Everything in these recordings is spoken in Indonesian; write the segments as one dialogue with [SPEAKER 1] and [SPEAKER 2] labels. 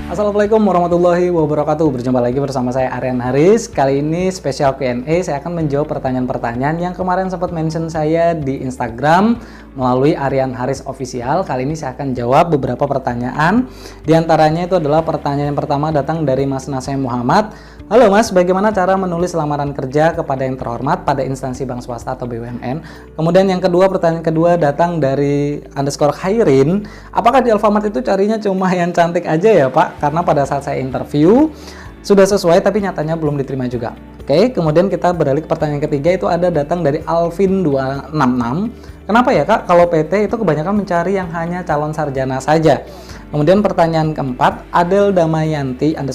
[SPEAKER 1] Assalamualaikum warahmatullahi wabarakatuh. Berjumpa lagi bersama saya Aryan Haris. Kali ini spesial Q&A, saya akan menjawab pertanyaan-pertanyaan yang kemarin sempat mention saya di Instagram melalui Aryan Haris Official. Kali ini saya akan jawab beberapa pertanyaan. Di antaranya itu adalah pertanyaan yang pertama datang dari Mas Naseh Muhammad. Halo Mas, bagaimana cara menulis lamaran kerja kepada yang terhormat pada instansi bank swasta atau BUMN? Kemudian yang kedua, pertanyaan kedua datang dari _Khairin. Apakah di Alfamart itu carinya cuma yang cantik aja ya Pak? Karena pada saat saya interview sudah sesuai tapi nyatanya belum diterima juga. Oke, kemudian kita beralih ke pertanyaan ketiga, itu ada datang dari Alvin266. Kenapa ya Kak, kalau PT itu kebanyakan mencari yang hanya calon sarjana saja? Kemudian pertanyaan keempat, Adel Damayanti _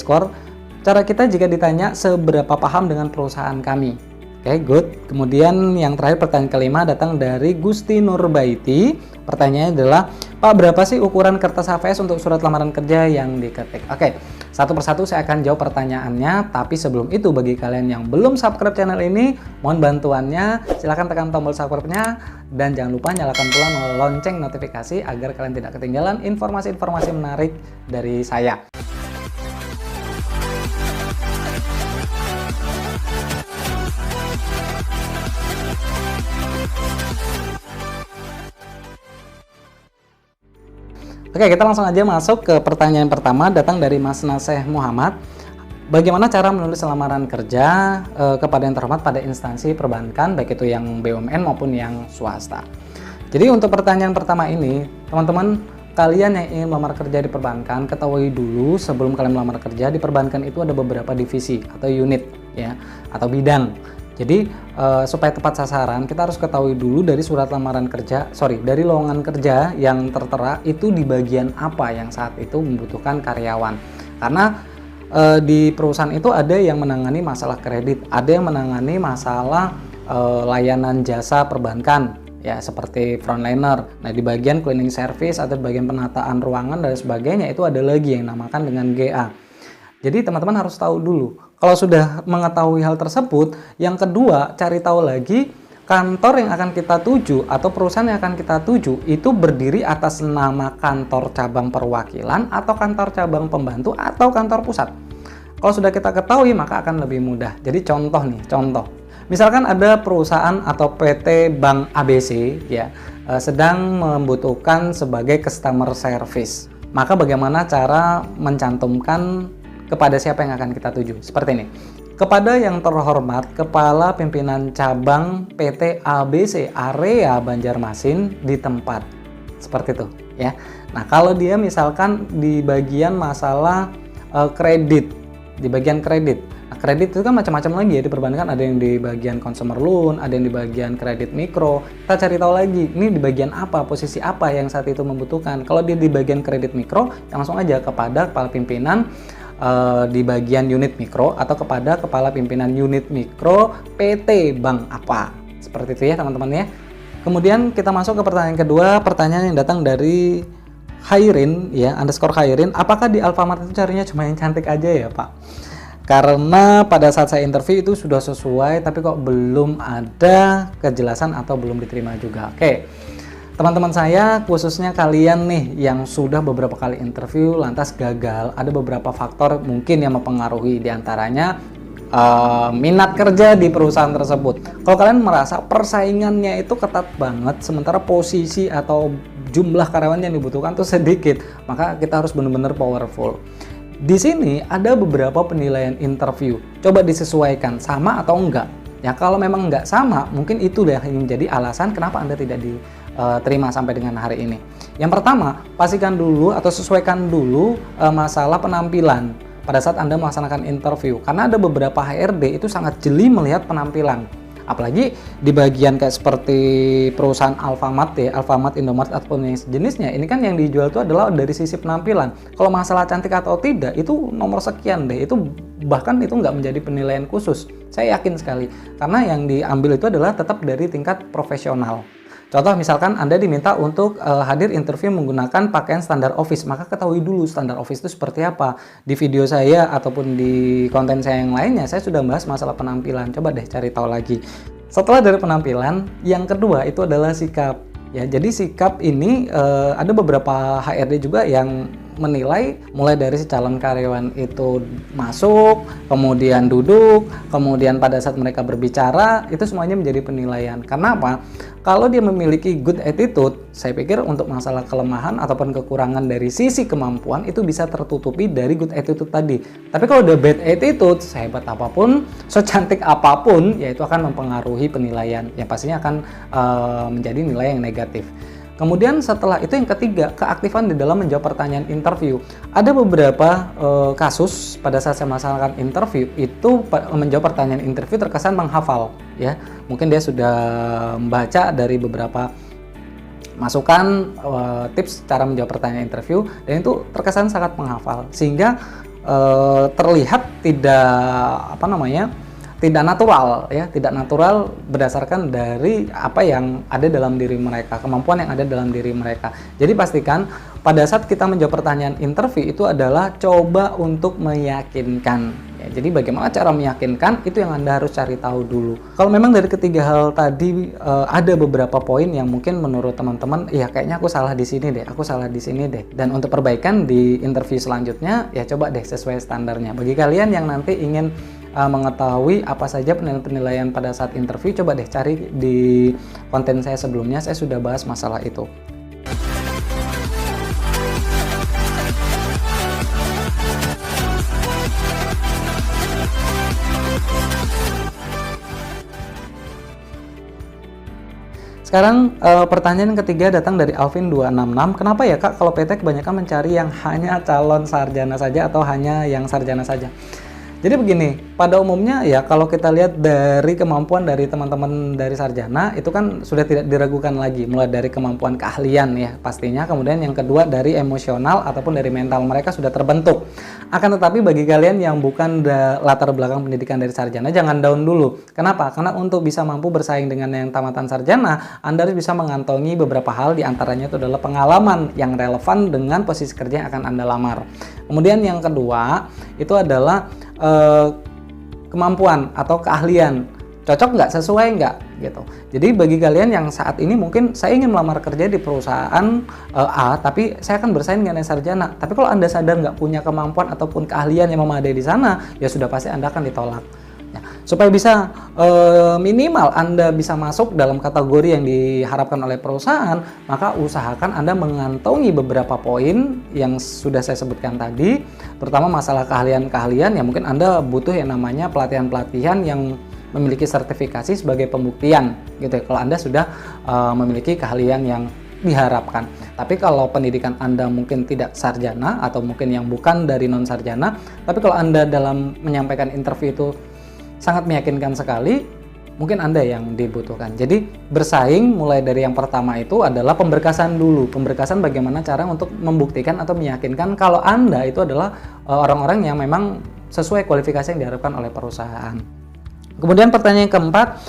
[SPEAKER 1] cara kita jika ditanya seberapa paham dengan perusahaan kami. Oke, good. Kemudian yang terakhir, pertanyaan kelima datang dari Gusti Nurbaiti. Pertanyaannya adalah, Pak, berapa sih ukuran kertas HVS untuk surat lamaran kerja yang diketik? Oke, satu persatu saya akan jawab pertanyaannya. Tapi sebelum itu, bagi kalian yang belum subscribe channel ini, mohon bantuannya. Silahkan tekan tombol subscribe-nya. Dan jangan lupa nyalakan pula lonceng notifikasi agar kalian tidak ketinggalan informasi-informasi menarik dari saya. Oke, kita langsung aja masuk ke pertanyaan pertama, datang dari Mas Naseh Muhammad. Bagaimana cara menulis lamaran kerja kepada yang terhormat pada instansi perbankan, baik itu yang BUMN maupun yang swasta? Jadi untuk pertanyaan pertama ini, teman-teman kalian yang ingin melamar kerja di perbankan, ketahui dulu sebelum kalian melamar kerja, di perbankan itu ada beberapa divisi atau unit ya, atau bidang. Jadi supaya tepat sasaran, kita harus ketahui dulu dari surat lamaran kerja, dari lowongan kerja yang tertera itu di bagian apa yang saat itu membutuhkan karyawan. Karena di perusahaan itu ada yang menangani masalah kredit, ada yang menangani masalah layanan jasa perbankan, ya seperti frontliner. Nah di bagian cleaning service atau bagian penataan ruangan dan sebagainya itu ada lagi yang namakan dengan GA. Jadi teman-teman harus tahu dulu. Kalau sudah mengetahui hal tersebut, yang kedua cari tahu lagi kantor yang akan kita tuju atau perusahaan yang akan kita tuju itu berdiri atas nama kantor cabang perwakilan atau kantor cabang pembantu atau kantor pusat. Kalau sudah kita ketahui maka akan lebih mudah. Jadi contoh. Misalkan ada perusahaan atau PT Bank ABC ya sedang membutuhkan sebagai customer service. Maka bagaimana cara mencantumkan kepada siapa yang akan kita tuju? Seperti ini. Kepada yang terhormat Kepala Pimpinan Cabang PT ABC Area Banjarmasin di tempat. Seperti itu ya. Nah, kalau dia misalkan di bagian masalah kredit, di bagian kredit. Nah, kredit itu kan macam-macam lagi ya di perbankan, ada yang di bagian consumer loan, ada yang di bagian kredit mikro. Kita cari tahu lagi, ini di bagian apa, posisi apa yang saat itu membutuhkan. Kalau dia di bagian kredit mikro, langsung aja kepada kepala pimpinan di bagian unit mikro atau kepada kepala pimpinan unit mikro PT Bank apa. Seperti itu ya teman-teman ya. Kemudian kita masuk ke pertanyaan kedua, pertanyaan yang datang dari Khairin ya, _Khairin. Apakah di Alfamart itu carinya cuma yang cantik aja ya Pak? Karena pada saat saya interview itu sudah sesuai tapi kok belum ada kejelasan atau belum diterima juga. Oke. Teman-teman saya, khususnya kalian nih yang sudah beberapa kali interview lantas gagal, ada beberapa faktor mungkin yang mempengaruhi, diantaranya minat kerja di perusahaan tersebut. Kalau kalian merasa persaingannya itu ketat banget, sementara posisi atau jumlah karyawan yang dibutuhkan tuh sedikit, maka kita harus benar-benar powerful. Di sini ada beberapa penilaian interview, coba disesuaikan sama atau enggak. Ya kalau memang enggak sama, mungkin itu yang menjadi alasan kenapa Anda tidak diterima sampai dengan hari ini. Yang pertama, pastikan dulu atau sesuaikan dulu masalah penampilan pada saat Anda melaksanakan interview. Karena ada beberapa HRD itu sangat jeli melihat penampilan. Apalagi di bagian kayak seperti perusahaan Alfamart ya, Alfamart, Indomart ataupun jenisnya, ini kan yang dijual itu adalah dari sisi penampilan. Kalau masalah cantik atau tidak itu nomor sekian deh, itu bahkan itu nggak menjadi penilaian khusus. Saya yakin sekali, karena yang diambil itu adalah tetap dari tingkat profesional. Contoh misalkan Anda diminta untuk hadir interview menggunakan pakaian standar office, maka ketahui dulu standar office itu seperti apa. Di video saya ataupun di konten saya yang lainnya, saya sudah bahas masalah penampilan. Coba deh cari tahu lagi. Setelah dari penampilan, yang kedua itu adalah sikap. Ya, jadi sikap ini ada beberapa HRD juga yang menilai mulai dari si calon karyawan itu masuk, kemudian duduk, kemudian pada saat mereka berbicara, itu semuanya menjadi penilaian. Karena apa? Kalau dia memiliki good attitude, saya pikir untuk masalah kelemahan ataupun kekurangan dari sisi kemampuan itu bisa tertutupi dari good attitude tadi. Tapi kalau udah bad attitude, sehebat apapun, secantik apapun, ya itu akan mempengaruhi penilaian. Yang pastinya akan menjadi nilai yang negatif. Kemudian setelah itu yang ketiga, keaktifan di dalam menjawab pertanyaan interview. Ada beberapa kasus pada saat saya melaksanakan interview itu menjawab pertanyaan interview terkesan menghafal, ya. Mungkin dia sudah membaca dari beberapa masukan tips cara menjawab pertanyaan interview dan itu terkesan sangat menghafal sehingga terlihat tidak natural, ya, tidak natural berdasarkan dari apa yang ada dalam diri mereka, kemampuan yang ada dalam diri mereka. Jadi pastikan pada saat kita menjawab pertanyaan interview itu adalah coba untuk meyakinkan. Ya, jadi bagaimana cara meyakinkan itu yang Anda harus cari tahu dulu. Kalau memang dari ketiga hal tadi ada beberapa poin yang mungkin menurut teman-teman, ya kayaknya aku salah di sini deh, aku salah di sini deh. Dan untuk perbaikan di interview selanjutnya, ya coba deh sesuai standarnya. Bagi kalian yang nanti ingin mengetahui apa saja penilaian pada saat interview, coba deh cari di konten saya sebelumnya, saya sudah bahas masalah itu. Sekarang pertanyaan ketiga datang dari Alvin 266. Kenapa ya Kak kalau PT kebanyakan mencari yang hanya calon sarjana saja atau hanya yang sarjana saja? Jadi begini, pada umumnya ya kalau kita lihat dari kemampuan dari teman-teman dari sarjana itu kan sudah tidak diragukan lagi, mulai dari kemampuan keahlian ya pastinya, kemudian yang kedua dari emosional ataupun dari mental mereka sudah terbentuk. Akan tetapi bagi kalian yang bukan latar belakang pendidikan dari sarjana, jangan down dulu. Kenapa? Karena untuk bisa mampu bersaing dengan yang tamatan sarjana, Anda harus bisa mengantongi beberapa hal, diantaranya itu adalah pengalaman yang relevan dengan posisi kerja yang akan Anda lamar. Kemudian yang kedua itu adalah kemampuan atau keahlian, cocok nggak, sesuai nggak gitu. Jadi bagi kalian yang saat ini mungkin saya ingin melamar kerja di perusahaan A, tapi saya akan bersaing dengan yang sarjana. Tapi kalau Anda sadar nggak punya kemampuan ataupun keahlian yang memadai di sana, ya sudah pasti Anda akan ditolak. Ya, supaya bisa minimal Anda bisa masuk dalam kategori yang diharapkan oleh perusahaan, maka usahakan Anda mengantongi beberapa poin yang sudah saya sebutkan tadi, terutama masalah keahlian-keahlian yang mungkin Anda butuh yang namanya pelatihan-pelatihan yang memiliki sertifikasi sebagai pembuktian gitu ya, kalau Anda sudah memiliki keahlian yang diharapkan. Tapi kalau pendidikan Anda mungkin tidak sarjana atau mungkin yang bukan dari non sarjana, tapi kalau Anda dalam menyampaikan interview itu sangat meyakinkan sekali, mungkin Anda yang dibutuhkan. Jadi bersaing mulai dari yang pertama itu adalah pemberkasan dulu. Pemberkasan bagaimana cara untuk membuktikan atau meyakinkan kalau Anda itu adalah orang-orang yang memang sesuai kualifikasi yang diharapkan oleh perusahaan. Kemudian pertanyaan yang keempat,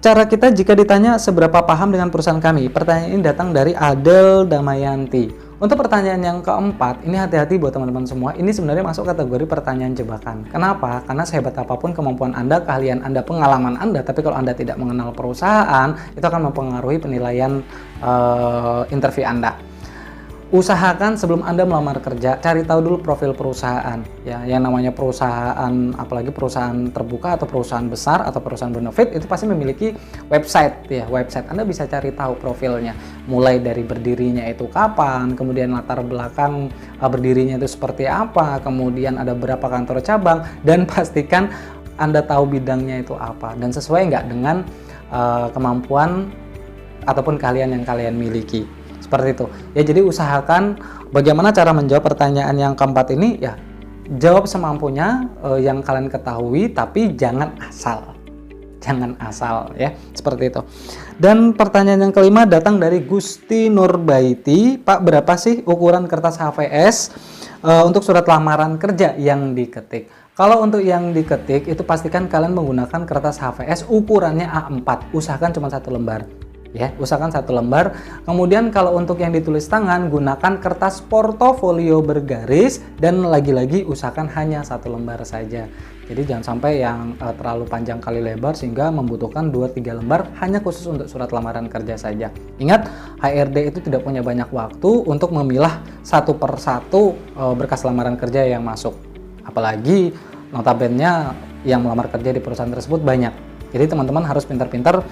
[SPEAKER 1] cara kita jika ditanya seberapa paham dengan perusahaan kami. Pertanyaan ini datang dari Adel Damayanti. Untuk pertanyaan yang keempat, ini hati-hati buat teman-teman semua, ini sebenarnya masuk kategori pertanyaan jebakan. Kenapa? Karena sehebat apapun kemampuan Anda, keahlian Anda, pengalaman Anda, tapi kalau Anda tidak mengenal perusahaan, itu akan mempengaruhi penilaian interview Anda. Usahakan sebelum Anda melamar kerja, cari tahu dulu profil perusahaan. Ya, yang namanya perusahaan, apalagi perusahaan terbuka atau perusahaan besar atau perusahaan benefit, itu pasti memiliki website. Ya, website Anda bisa cari tahu profilnya. Mulai dari berdirinya itu kapan, kemudian latar belakang berdirinya itu seperti apa, kemudian ada berapa kantor cabang, dan pastikan Anda tahu bidangnya itu apa dan sesuai nggak dengan kemampuan ataupun keahlian yang kalian miliki. Seperti itu ya, jadi usahakan bagaimana cara menjawab pertanyaan yang keempat ini, ya jawab semampunya yang kalian ketahui, tapi jangan asal ya, seperti itu. Dan pertanyaan yang kelima datang dari Gusti Nurbaiti. Pak, berapa sih ukuran kertas HVS untuk surat lamaran kerja yang diketik? Kalau untuk yang diketik itu pastikan kalian menggunakan kertas HVS ukurannya A4, usahakan cuma 1 lembar. ya, usahakan 1 lembar. Kemudian kalau untuk yang ditulis tangan, gunakan kertas portofolio bergaris dan lagi-lagi usahakan hanya 1 lembar saja. Jadi jangan sampai yang terlalu panjang kali lebar sehingga membutuhkan 2-3 lembar hanya khusus untuk surat lamaran kerja saja. Ingat, HRD itu tidak punya banyak waktu untuk memilah satu per satu berkas lamaran kerja yang masuk. Apalagi notabene yang melamar kerja di perusahaan tersebut banyak. Jadi teman-teman harus pintar-pintar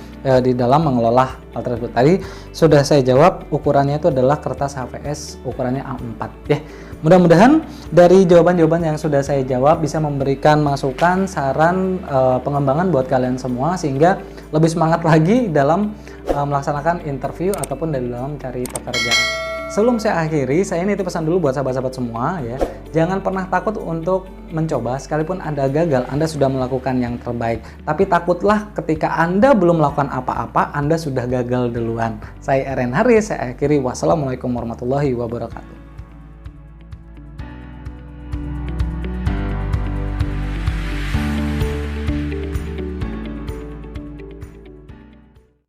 [SPEAKER 1] di dalam mengelola hal tersebut. Tadi sudah saya jawab, ukurannya itu adalah kertas HVS ukurannya A4 ya. Mudah-mudahan dari jawaban-jawaban yang sudah saya jawab bisa memberikan masukan, saran, pengembangan buat kalian semua sehingga lebih semangat lagi dalam melaksanakan interview ataupun dalam mencari pekerjaan. Sebelum saya akhiri, saya ini pesan dulu buat sahabat-sahabat semua ya. Jangan pernah takut untuk mencoba, sekalipun Anda gagal, Anda sudah melakukan yang terbaik. Tapi takutlah ketika Anda belum melakukan apa-apa, Anda sudah gagal duluan. Saya Eren Haris, saya akhiri. Wassalamualaikum warahmatullahi wabarakatuh.